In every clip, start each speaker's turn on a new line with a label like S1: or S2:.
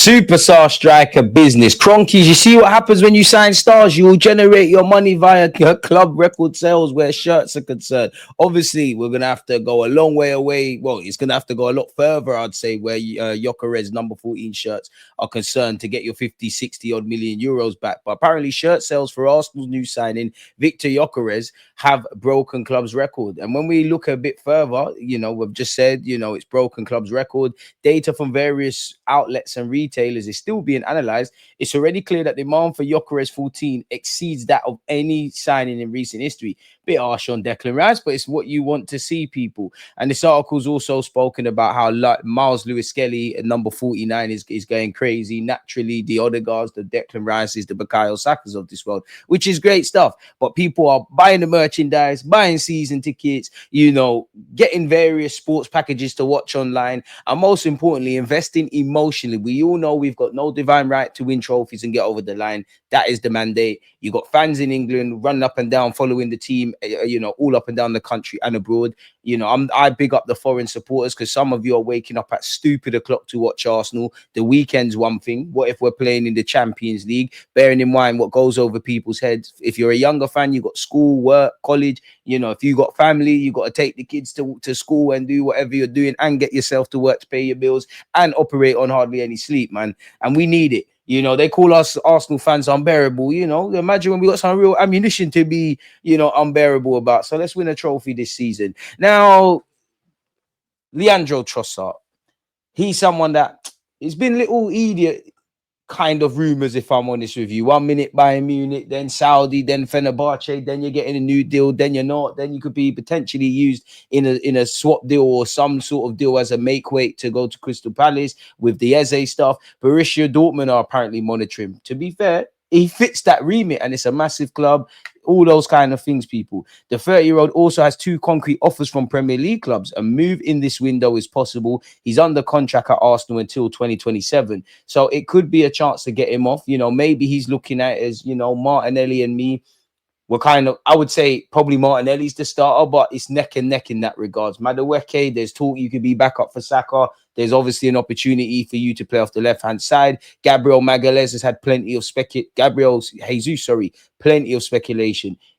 S1: Superstar striker business. Cronkies, you see what happens when you sign stars? You will generate your money via club record sales where shirts are concerned. Obviously, we're going to have to go a long way away. Well, it's going to have to go a lot further, I'd say, where Gyökeres number 14 shirts are concerned to get your 50, 60 odd million euros back. But apparently, shirt sales for Arsenal's new signing, Victor Gyökeres, have broken club's record. And when we look a bit further, we've just said, it's broken club's record. Data from various outlets and retailers is still being analyzed. It's already clear that demand for Gyökeres 14 exceeds that of any signing in recent history. Bit harsh on Declan Rice, but it's what you want to see, people. And this article's also spoken about how Miles Lewis-Skelly at number 49 is going crazy. Naturally, the Odegaards, the Declan Rices, the Bukayo Sakas of this world, which is great stuff. But people are buying the merchandise, buying season tickets, getting various sports packages to watch online, and most importantly, investing emotionally. We all know we've got no divine right to win trophies and get over the line. That is the mandate. You got fans in England running up and down, following the team, all up and down the country and abroad. I big up the foreign supporters because some of you are waking up at stupid o'clock to watch Arsenal. The weekend's one thing. What if we're playing in the Champions League? Bearing in mind what goes over people's heads. If you're a younger fan, you got school, work, college. If you got family, you got to take the kids to school and do whatever you're doing and get yourself to work to pay your bills and operate on hardly any sleep, man. And we need it. They call us Arsenal fans unbearable. Imagine when we got some real ammunition to be, unbearable about. So let's win a trophy this season. Now, Leandro Trossard, he's someone that it's been little idiot kind of rumors, if I'm honest with you. 1 minute Bayern Munich, then Saudi, then Fenerbahce, then you're getting a new deal, then you're not, then you could be potentially used in a swap deal or some sort of deal as a make weight to go to Crystal Palace with the Eze stuff. Borussia Dortmund are apparently monitoring. To be fair, he fits that remit and it's a massive club. All those kind of things, people. The 30-year-old also has 2 concrete offers from Premier League clubs. A move in this window is possible. He's under contract at Arsenal until 2027. So it could be a chance to get him off. Maybe he's looking at it as, Martinelli and me. We're kind of, I would say probably Martinelli's the starter, but it's neck and neck in that regards. Madueke, there's talk you could be back up for Saka. There's obviously an opportunity for you to play off the left-hand side. Gabriel Magalhaes has had plenty of speculation.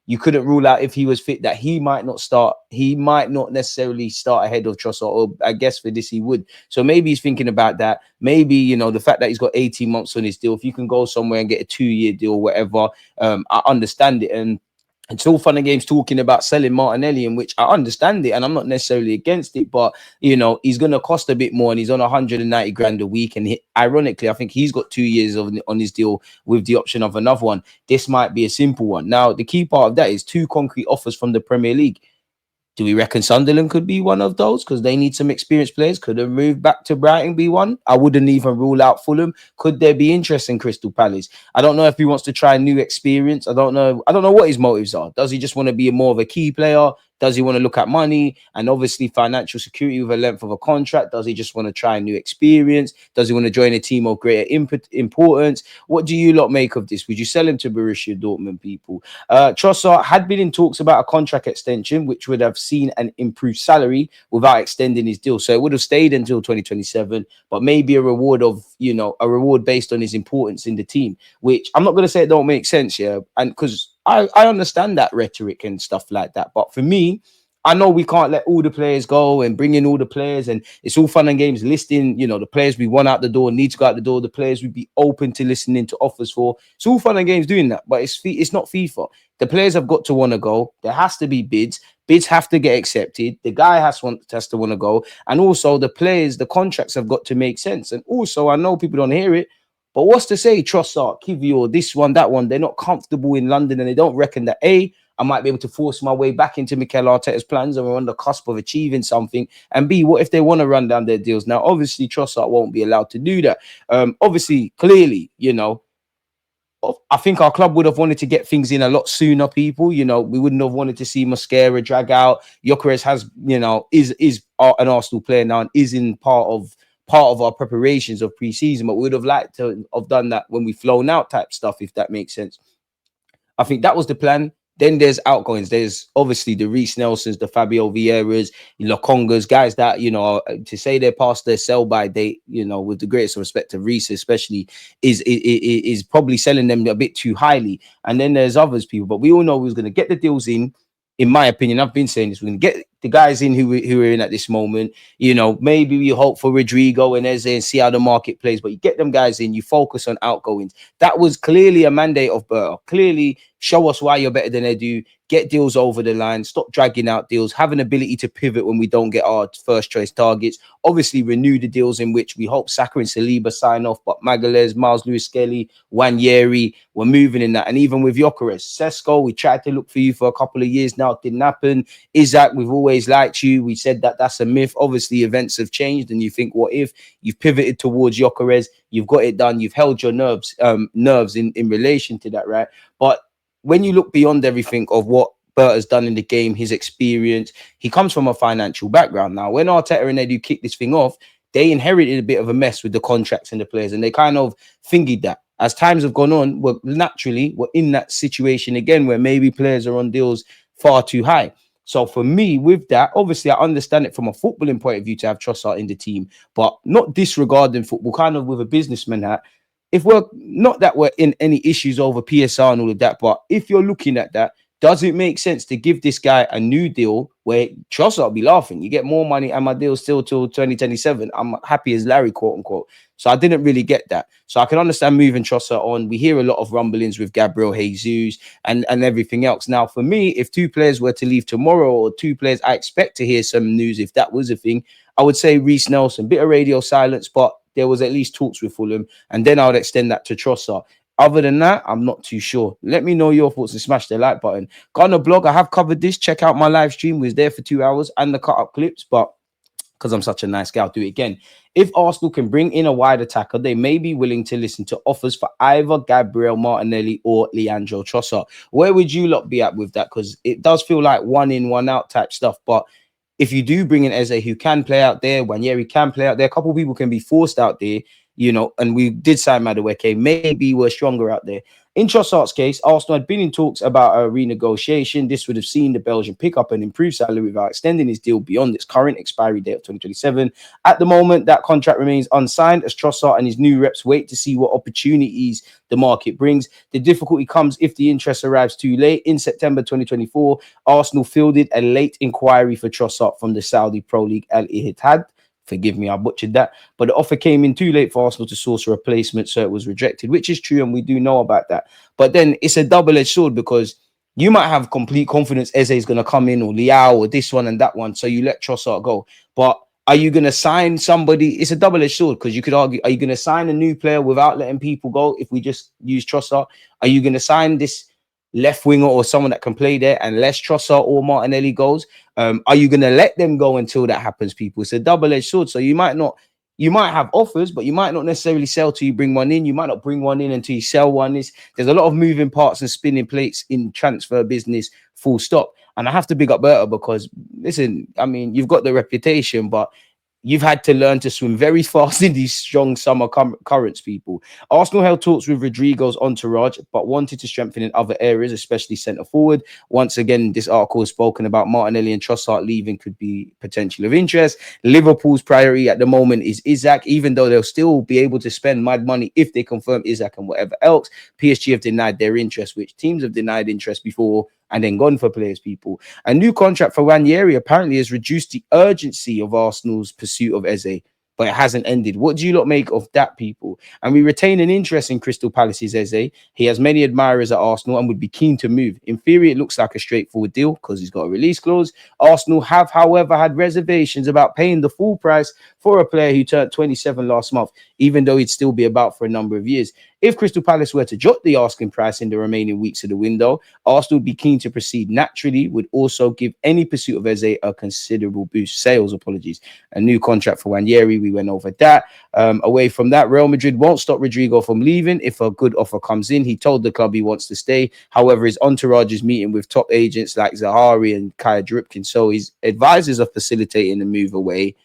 S1: You couldn't rule out if he was fit that he might not start. He might not necessarily start ahead of Trossard, or I guess for this he would. So maybe he's thinking about that. Maybe, the fact that he's got 18 months on his deal, if you can go somewhere and get a 2-year deal or whatever, I understand it. And it's all fun and games talking about selling Martinelli, in which I understand it and I'm not necessarily against it, but he's going to cost a bit more and he's on 190 grand a week. And ironically, I think he's got 2 years on his deal with the option of another one. This might be a simple one. Now, the key part of that is 2 concrete offers from the Premier League. Do we reckon Sunderland could be one of those? Because they need some experienced players. Could a move back to Brighton be one? I wouldn't even rule out Fulham. Could there be interest in Crystal Palace? I don't know if he wants to try a new experience. I don't know what his motives are. Does he just want to be more of a key player? Does he want to look at money and obviously financial security with a length of a contract? Does he just want to try a new experience? Does he want to join a team of greater importance? What do you lot make of this? Would you sell him to Borussia Dortmund, people? Trossard had been in talks about a contract extension, which would have seen an improved salary without extending his deal. So it would have stayed until 2027, but maybe a reward based on his importance in the team, which I'm not going to say it don't make sense, yeah, and because I understand that rhetoric and stuff like that. But for me, I know we can't let all the players go and bring in all the players. And it's all fun and games listing, the players we want out the door, need to go out the door, the players we'd be open to listening to offers for. It's all fun and games doing that. But it's not FIFA. The players have got to want to go. There has to be bids. Bids have to get accepted. The guy has to want to go. And also the players, the contracts have got to make sense. And also, I know people don't hear it, but what's to say Trossard, Kivior, this one, that one, they're not comfortable in London and they don't reckon that, A, I might be able to force my way back into Mikel Arteta's plans and we're on the cusp of achieving something, and B, what if they want to run down their deals? Now, obviously, Trossard won't be allowed to do that. Obviously, clearly, I think our club would have wanted to get things in a lot sooner, people. We wouldn't have wanted to see Mosquera drag out. Gyökeres has, is an Arsenal player now and is in part of our preparations of pre-season, but we would have liked to have done that when we flown out type stuff, if that makes sense. I think that was the plan. Then there's outgoings. There's obviously the Reece Nelsons, the Fabio Vieiras, Lokongas, guys that, to say they're past their sell by date, with the greatest respect to Reece, especially, is probably selling them a bit too highly. And then there's others people, but we all know who's going to get the deals in. In my opinion, I've been saying this, we're going to get the guys in who are in at this moment. Maybe we hope for Rodrigo and Eze and see how the market plays, but you get them guys in, you focus on outgoings. That was clearly a mandate of Berta. Clearly show us why you're better than Edu, get deals over the line, stop dragging out deals, have an ability to pivot when we don't get our first choice targets. Obviously renew the deals in which we hope Saka and Saliba sign off, but Magalhaes, Miles Lewis-Skelly, Wanyeri, we're moving in that. And even with Gyökeres, Sesko, we tried to look for you for a couple of years now, it didn't happen. Isaac, we've always liked you. We said that that's a myth. Obviously events have changed and you think, what if? You've pivoted towards Gyökeres, you've got it done, you've held your nerves in relation to that, right? But when you look beyond everything of what Bert has done in the game, his experience, he comes from a financial background. Now, when Arteta and Edu kicked this thing off, they inherited a bit of a mess with the contracts and the players, and they kind of fingered that. As times have gone on, we're in that situation again where maybe players are on deals far too high. So for me, with that, obviously I understand it from a footballing point of view to have Trossard in the team, but not disregarding football, kind of with a businessman hat. If we're not that we're in any issues over PSR and all of that, but if you're looking at that, does it make sense to give this guy a new deal where Trossard will be laughing? You get more money and my deal's still till 2027. I'm happy as Larry, quote unquote. So I didn't really get that. So I can understand moving Trossard on. We hear a lot of rumblings with Gabriel Jesus and everything else. Now, for me, if two players were to leave tomorrow, or two players, I expect to hear some news if that was a thing. I would say Reece Nelson, bit of radio silence, but there was at least talks with Fulham, and then I would extend that to Trossard. Other than that, I'm not too sure. Let me know your thoughts and smash the like button. Go on the blog. I have covered this. Check out my live stream. We was there for 2 hours and the cut-up clips, but because I'm such a nice guy, I'll do it again. If Arsenal can bring in a wide attacker, they may be willing to listen to offers for either Gabriel Martinelli or Leandro Trossard. Where would you lot be at with that? Because it does feel like one in, one out type stuff, but if you do bring in Eze, who can play out there, Wanyeri can play out there, a couple of people can be forced out there, and we did sign Madueke, maybe we're stronger out there. In Trossard's case, Arsenal had been in talks about a renegotiation. This would have seen the Belgian pick up an improved salary without extending his deal beyond its current expiry date of 2027. At the moment, that contract remains unsigned as Trossard and his new reps wait to see what opportunities the market brings. The difficulty comes if the interest arrives too late. In September 2024, Arsenal fielded a late inquiry for Trossard from the Saudi Pro League Al Ittihad. Forgive me, I butchered that. But the offer came in too late for Arsenal to source a replacement, so it was rejected, which is true, and we do know about that. But then it's a double-edged sword because you might have complete confidence Eze is going to come in, or Leao, or this one and that one, so you let Trossard go. But are you going to sign somebody? It's a double-edged sword because you could argue, are you going to sign a new player without letting people go if we just use Trossard? Are you going to sign this left winger or someone that can play there unless Trossard or Martinelli goes? Are you going to let them go until that happens, people? It's a double-edged sword. So you might have offers, but you might not necessarily sell till you bring one in. You might not bring one in until you sell one. There's a lot of moving parts and spinning plates in transfer business, full stop. And I have to big up Berta because, listen, I mean, you've got the reputation, but you've had to learn to swim very fast in these strong summer currents, people. Arsenal held talks with Rodrigo's entourage, but wanted to strengthen in other areas, especially centre forward. Once again, this article has spoken about Martinelli and Trossard leaving could be potential of interest. Liverpool's priority at the moment is Isaac, even though they'll still be able to spend mad money if they confirm Isaac and whatever else. PSG have denied their interest, which teams have denied interest before and then gone for players, people. A new contract for Wanyeri apparently has reduced the urgency of Arsenal's pursuit of Eze, but it hasn't ended. What do you lot make of that, people? And we retain an interest in Crystal Palace's Eze. He has many admirers at Arsenal and would be keen to move. In theory, it looks like a straightforward deal because he's got a release clause. Arsenal have, however, had reservations about paying the full price for a player who turned 27 last month, even though he'd still be about for a number of years. If Crystal Palace were to drop the asking price in the remaining weeks of the window, Arsenal would be keen to proceed naturally, would also give any pursuit of Eze a considerable boost. Sales, apologies. A new contract for Wanyeri, we went over that. Away from that, Real Madrid won't stop Rodrigo from leaving if a good offer comes in. He told the club he wants to stay. However, his entourage is meeting with top agents like Zahari and Kaya Dripkin, so his advisors are facilitating the move away.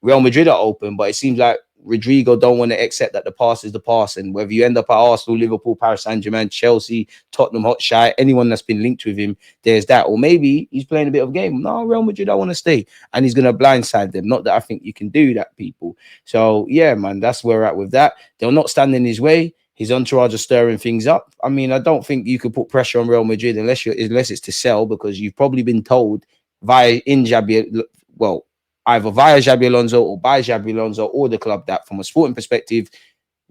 S1: Real Madrid are open, but it seems like Rodrigo don't want to accept that the past is the past, and whether you end up at Arsenal, Liverpool, Paris Saint-Germain, Chelsea, Tottenham Hotspur, anyone that's been linked with him, there's that. Or maybe he's playing a bit of game. No, Real Madrid, I want to stay, and he's going to blindside them. Not that I think you can do that, people. So yeah, man, that's where we're at with that. They'll not stand in his way. His entourage are stirring things up. I mean, I don't think you could put pressure on Real Madrid unless it's to sell, because you've probably been told either via Xabi Alonso or by Xabi Alonso or the club, that from a sporting perspective,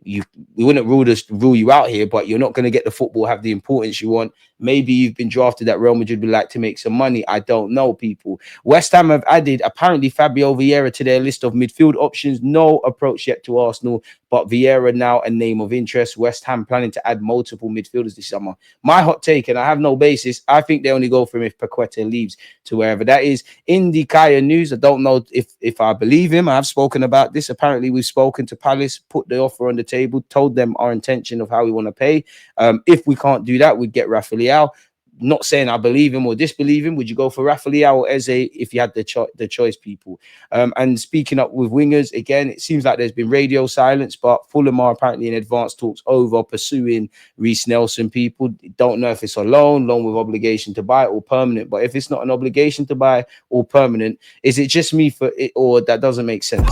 S1: we wouldn't rule you out here, but you're not going to get the football, have the importance you want. Maybe you've been drafted that Real Madrid would like to make some money. I don't know, people. West Ham have added apparently Fabio Vieira to their list of midfield options. No approach yet to Arsenal, but Vieira now a name of interest. West Ham planning to add multiple midfielders this summer. My hot take, and I have no basis, I think they only go for him if Paqueta leaves to wherever that is. IndyCar news, I don't know if I believe him. I've spoken about this. Apparently we've spoken to Palace, put the offer on the table, told them our intention of how we want to pay. If we can't do that, we'd get Rafael Leao. Not saying I believe him or disbelieve him. Would you go for Rafael Leao or Eze if you had the choice, people? And speaking up with wingers, again, it seems like there's been radio silence, but Fulham are apparently in advanced talks over pursuing Reece Nelson. People don't know if it's a loan with obligation to buy, or permanent. But if it's not an obligation to buy or permanent, is it just me for it, or that doesn't make sense?